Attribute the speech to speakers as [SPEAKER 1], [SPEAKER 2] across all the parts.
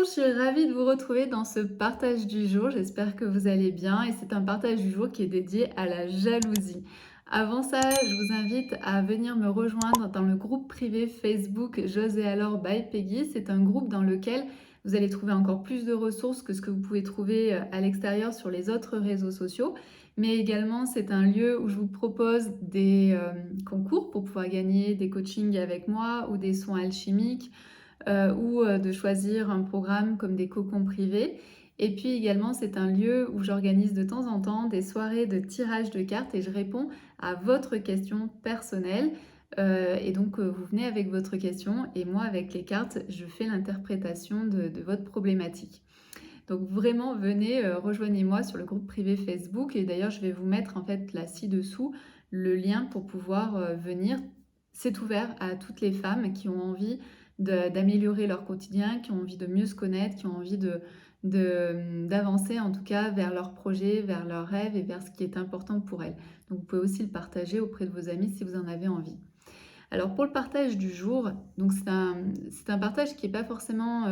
[SPEAKER 1] je suis ravie de vous retrouver dans ce partage du jour. J'espère que vous allez bien et c'est un partage du jour qui est dédié à la jalousie. Avant ça, je vous invite à venir me rejoindre dans le groupe privé Facebook J'ose et alors by Peggy. C'est un groupe dans lequel vous allez trouver encore plus de ressources que ce que vous pouvez trouver à l'extérieur sur les autres réseaux sociaux. Mais également, c'est un lieu où je vous propose des concours pour pouvoir gagner des coachings avec moi ou des soins alchimiques ou de choisir un programme comme des cocons privés. Et puis également, c'est un lieu où j'organise de temps en temps des soirées de tirage de cartes et je réponds à votre question personnelle. Et donc, vous venez avec votre question et moi, avec les cartes, je fais l'interprétation de votre problématique. Donc vraiment, venez, rejoignez-moi sur le groupe privé Facebook et d'ailleurs, je vais vous mettre en fait là ci-dessous le lien pour pouvoir venir. C'est ouvert à toutes les femmes qui ont envie d'améliorer leur quotidien, qui ont envie de mieux se connaître, qui ont envie d'avancer en tout cas vers leurs projets, vers leurs rêves et vers ce qui est important pour elles. Donc vous pouvez aussi le partager auprès de vos amis si vous en avez envie. Alors pour le partage du jour, donc c'est un partage qui n'est pas forcément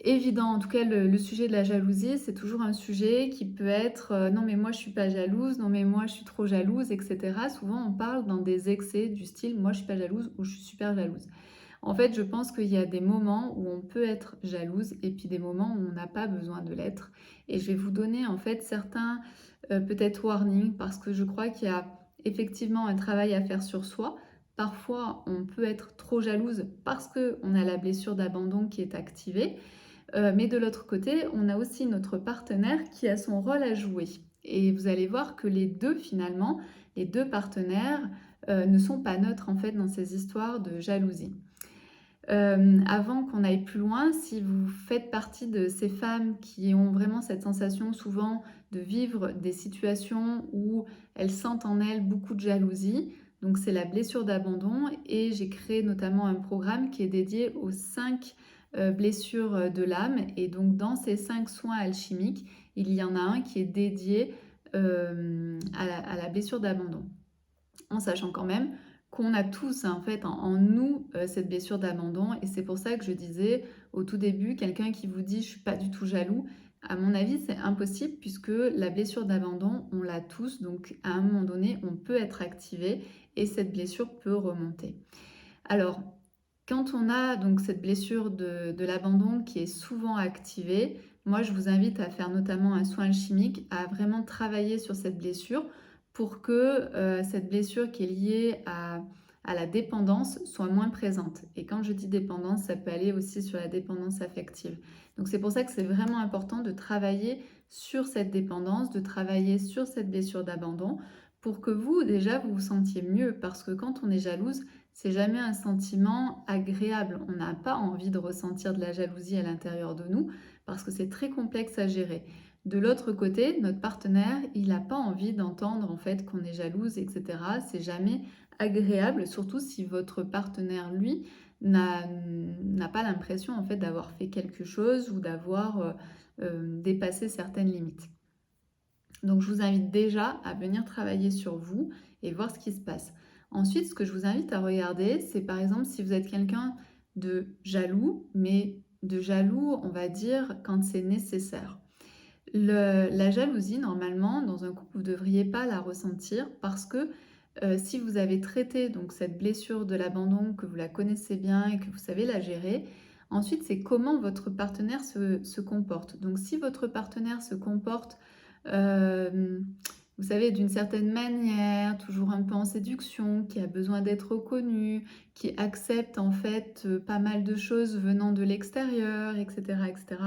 [SPEAKER 1] évident. En tout cas, le sujet de la jalousie, c'est toujours un sujet qui peut être non mais moi je suis pas jalouse, non mais moi je suis trop jalouse, etc. Souvent on parle dans des excès du style moi je suis pas jalouse ou je suis super jalouse. En fait, je pense qu'il y a des moments où on peut être jalouse et puis des moments où on n'a pas besoin de l'être. Et je vais vous donner en fait certains peut-être warnings parce que je crois qu'il y a effectivement un travail à faire sur soi. Parfois, on peut être trop jalouse parce qu'on a la blessure d'abandon qui est activée. Mais de l'autre côté, on a aussi notre partenaire qui a son rôle à jouer. Et vous allez voir que les deux, finalement, les deux partenaires ne sont pas neutres en fait dans ces histoires de jalousie. Avant qu'on aille plus loin, si vous faites partie de ces femmes qui ont vraiment cette sensation souvent de vivre des situations où elles sentent en elles beaucoup de jalousie, donc c'est la blessure d'abandon et j'ai créé notamment un programme qui est dédié aux 5 blessures de l'âme et donc dans ces 5 soins alchimiques, il y en a un qui est dédié à la blessure d'abandon. En sachant quand même qu'on a tous en fait en nous cette blessure d'abandon et c'est pour ça que je disais au tout début, quelqu'un qui vous dit je suis pas du tout jaloux, à mon avis c'est impossible puisque la blessure d'abandon on l'a tous donc à un moment donné on peut être activé et cette blessure peut remonter. Alors quand on a donc cette blessure de l'abandon qui est souvent activée, moi je vous invite à faire notamment un soin alchimique, à vraiment travailler sur cette blessure pour que cette blessure qui est liée à la dépendance soit moins présente. Et quand je dis dépendance, ça peut aller aussi sur la dépendance affective. Donc c'est pour ça que c'est vraiment important de travailler sur cette dépendance, de travailler sur cette blessure d'abandon pour que vous déjà vous vous sentiez mieux parce que quand on est jalouse, c'est jamais un sentiment agréable. On n'a pas envie de ressentir de la jalousie à l'intérieur de nous parce que c'est très complexe à gérer. De l'autre côté, notre partenaire, il n'a pas envie d'entendre en fait qu'on est jalouse, etc. C'est jamais agréable, surtout si votre partenaire, lui, n'a pas l'impression en fait d'avoir fait quelque chose ou d'avoir dépassé certaines limites. Donc je vous invite déjà à venir travailler sur vous et voir ce qui se passe. Ensuite, ce que je vous invite à regarder, c'est par exemple si vous êtes quelqu'un de jaloux, mais de jaloux, on va dire, quand c'est nécessaire. La jalousie, normalement, dans un couple, vous ne devriez pas la ressentir parce que si vous avez traité donc, cette blessure de l'abandon, que vous la connaissez bien et que vous savez la gérer, ensuite, c'est comment votre partenaire se comporte. Donc, si votre partenaire se comporte euh, vous savez, d'une certaine manière, toujours un peu en séduction, qui a besoin d'être reconnu, qui accepte en fait pas mal de choses venant de l'extérieur, etc., etc.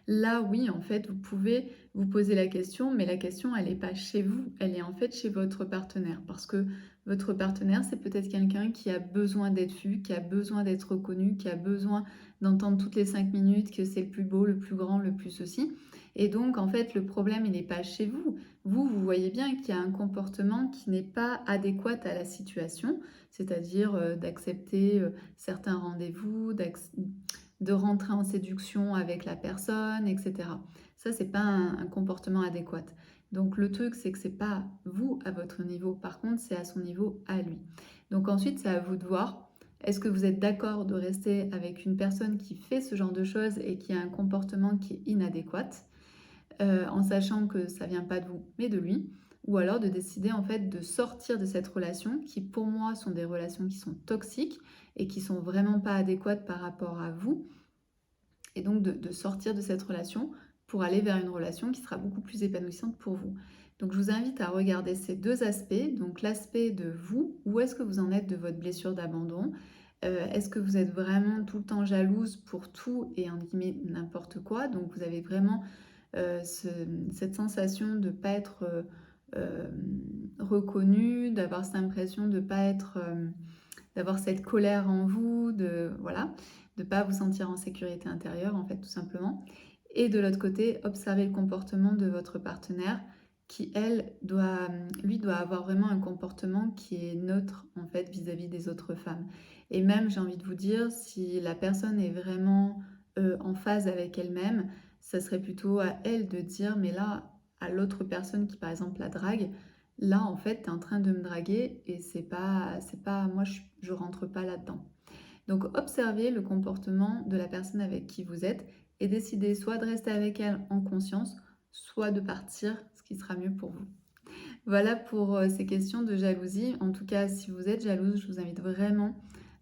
[SPEAKER 1] Là, oui, en fait, vous pouvez vous poser la question, mais la question, elle n'est pas chez vous, elle est en fait chez votre partenaire. Parce que votre partenaire, c'est peut-être quelqu'un qui a besoin d'être vu, qui a besoin d'être reconnu, qui a besoin d'entendre toutes les 5 minutes que c'est le plus beau, le plus grand, le plus ceci. Et donc, en fait, le problème, il n'est pas chez vous. Vous voyez bien qu'il y a un comportement qui n'est pas adéquat à la situation, c'est-à-dire d'accepter certains rendez-vous, de rentrer en séduction avec la personne, etc. Ça, c'est pas un comportement adéquat. Donc, le truc, c'est que c'est pas vous à votre niveau. Par contre, c'est à son niveau à lui. Donc, ensuite, c'est à vous de voir Est-ce que vous êtes d'accord de rester avec une personne qui fait ce genre de choses et qui a un comportement qui est inadéquat, en sachant que ça vient pas de vous, mais de lui? Ou alors de décider en fait de sortir de cette relation qui pour moi sont des relations qui sont toxiques et qui sont vraiment pas adéquates par rapport à vous et donc de sortir de cette relation pour aller vers une relation qui sera beaucoup plus épanouissante pour vous. Donc je vous invite à regarder ces 2 aspects, donc l'aspect de vous, où est-ce que vous en êtes de votre blessure d'abandon? Est-ce que vous êtes vraiment tout le temps jalouse pour tout et entre guillemets «n'importe quoi»? Donc vous avez vraiment, ce cette sensation de pas être, reconnue, d'avoir cette impression de pas être, d'avoir cette colère en vous, de voilà, de pas vous sentir en sécurité intérieure en fait tout simplement. Et de l'autre côté, observer le comportement de votre partenaire qui elle doit, lui doit avoir vraiment un comportement qui est neutre en fait vis-à-vis des autres femmes. Et même j'ai envie de vous dire, si la personne est vraiment, en phase avec elle-même, ça serait plutôt à elle de dire: «Mais là, à l'autre personne qui par exemple la drague, là, en fait, tu es en train de me draguer et c'est pas moi, je rentre pas là-dedans». Donc observez le comportement de la personne avec qui vous êtes et décidez soit de rester avec elle en conscience, soit de partir, ce qui sera mieux pour vous. Voilà pour, ces questions de jalousie. En tout cas, si vous êtes jalouse, je vous invite vraiment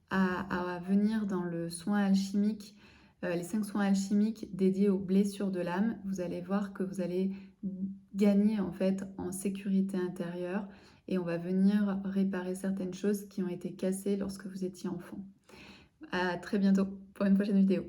[SPEAKER 1] à venir dans le soin alchimique, les 5 soins alchimiques dédiés aux blessures de l'âme. Vous allez voir que vous allez gagner en fait en sécurité intérieure et on va venir réparer certaines choses qui ont été cassées lorsque vous étiez enfant. À très bientôt pour une prochaine vidéo.